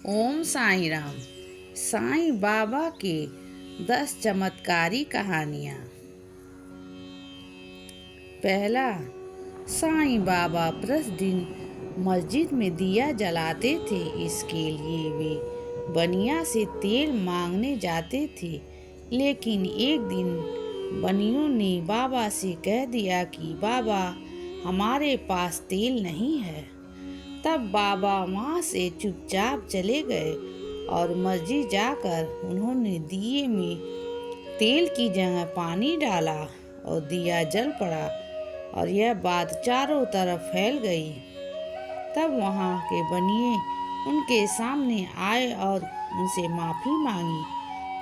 ओम साईं राम। साईं बाबा के 10 चमत्कारी कहानियाँ। पहला, साईं बाबा प्रतिदिन मस्जिद में दिया जलाते थे। इसके लिए वे बनिया से तेल मांगने जाते थे। लेकिन एक दिन बनियों ने बाबा से कह दिया कि बाबा, हमारे पास तेल नहीं है। तब बाबा वहाँ से चुपचाप चले गए और मस्जिद जाकर उन्होंने दिए में तेल की जगह पानी डाला और दिया जल पड़ा और यह बात चारों तरफ फैल गई। तब वहाँ के बनिए उनके सामने आए और उनसे माफ़ी मांगी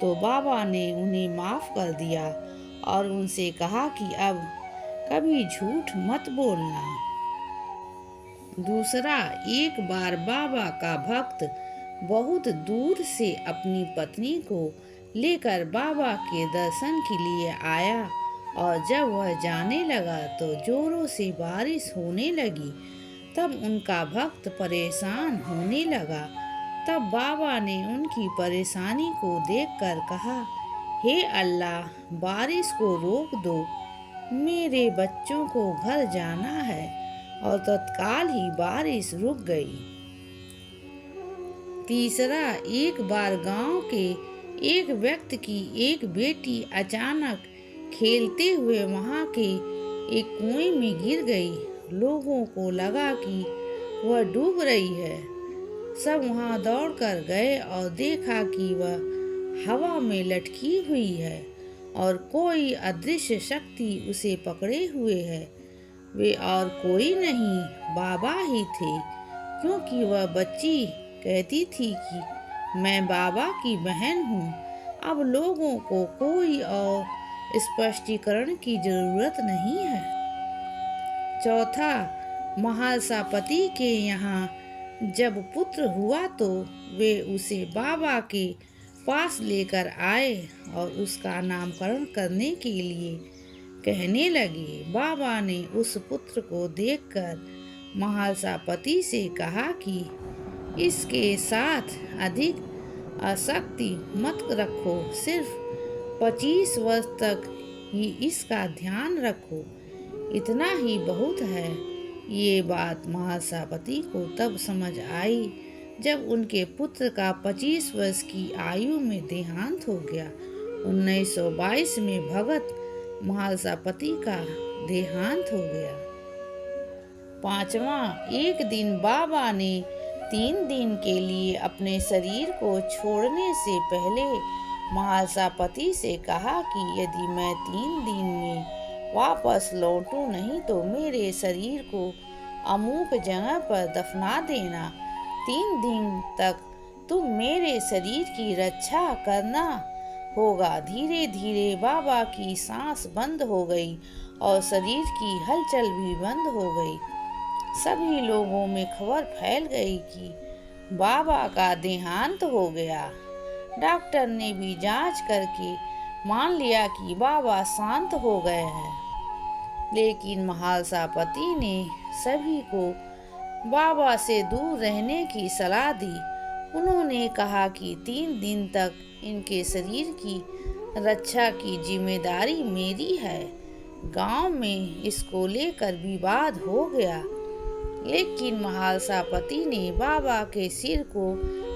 तो बाबा ने उन्हें माफ़ कर दिया और उनसे कहा कि अब कभी झूठ मत बोलना। दूसरा, एक बार बाबा का भक्त बहुत दूर से अपनी पत्नी को लेकर बाबा के दर्शन के लिए आया और जब वह जाने लगा तो जोरों से बारिश होने लगी। तब उनका भक्त परेशान होने लगा। तब बाबा ने उनकी परेशानी को देखकर कहा, हे अल्लाह, बारिश को रोक दो, मेरे बच्चों को घर जाना है। और तत्काल ही बारिश रुक गई। तीसरा, एक बार गांव के एक व्यक्ति की एक बेटी अचानक खेलते हुए वहां के एक कुएं में गिर गई। लोगों को लगा कि वह डूब रही है। सब वहां दौड़कर गए और देखा कि वह हवा में लटकी हुई है और कोई अदृश्य शक्ति उसे पकड़े हुए है। वे और कोई नहीं, बाबा ही थे, क्योंकि वह बच्ची कहती थी कि मैं बाबा की बहन हूँ। अब लोगों को कोई और स्पष्टीकरण की जरूरत नहीं है। चौथा, महासापति के यहाँ जब पुत्र हुआ तो वे उसे बाबा के पास लेकर आए और उसका नामकरण करने के लिए कहने लगे। बाबा ने उस पुत्र को देखकर महासापति से कहा कि इसके साथ अधिक आसक्ति मत रखो, सिर्फ 25 वर्ष तक ही इसका ध्यान रखो, इतना ही बहुत है। ये बात महासापति को तब समझ आई जब उनके पुत्र का 25 वर्ष की आयु में देहांत हो गया। 1922 में भगत महासापति का देहांत हो गया। पांचवा, एक दिन बाबा ने 3 दिन के लिए अपने शरीर को छोड़ने से पहले महासापति से कहा कि यदि मैं 3 दिन में वापस लौटूं नहीं तो मेरे शरीर को अमुक जगह पर दफना देना। 3 दिन तक तुम मेरे शरीर की रक्षा करना होगा। धीरे धीरे बाबा की सांस बंद हो गई और शरीर की हलचल भी बंद हो गई। सभी लोगों में खबर फैल गई कि बाबा का देहांत हो गया। डॉक्टर ने भी जांच करके मान लिया कि बाबा शांत हो गए हैं। लेकिन महासापति ने सभी को बाबा से दूर रहने की सलाह दी। उन्होंने कहा कि 3 दिन तक इनके शरीर की रक्षा की जिम्मेदारी मेरी है। गांव में इसको लेकर विवाद हो गया, लेकिन महासापति ने बाबा के सिर को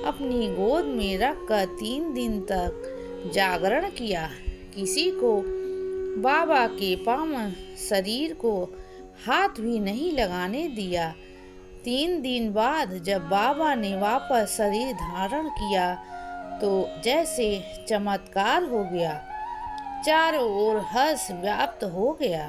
अपनी गोद में रखकर 3 दिन तक जागरण किया। किसी को बाबा के पावन शरीर को हाथ भी नहीं लगाने दिया। 3 दिन बाद जब बाबा ने वापस शरीर धारण किया तो जैसे चमत्कार हो गया, चारों ओर हर्ष व्याप्त हो गया।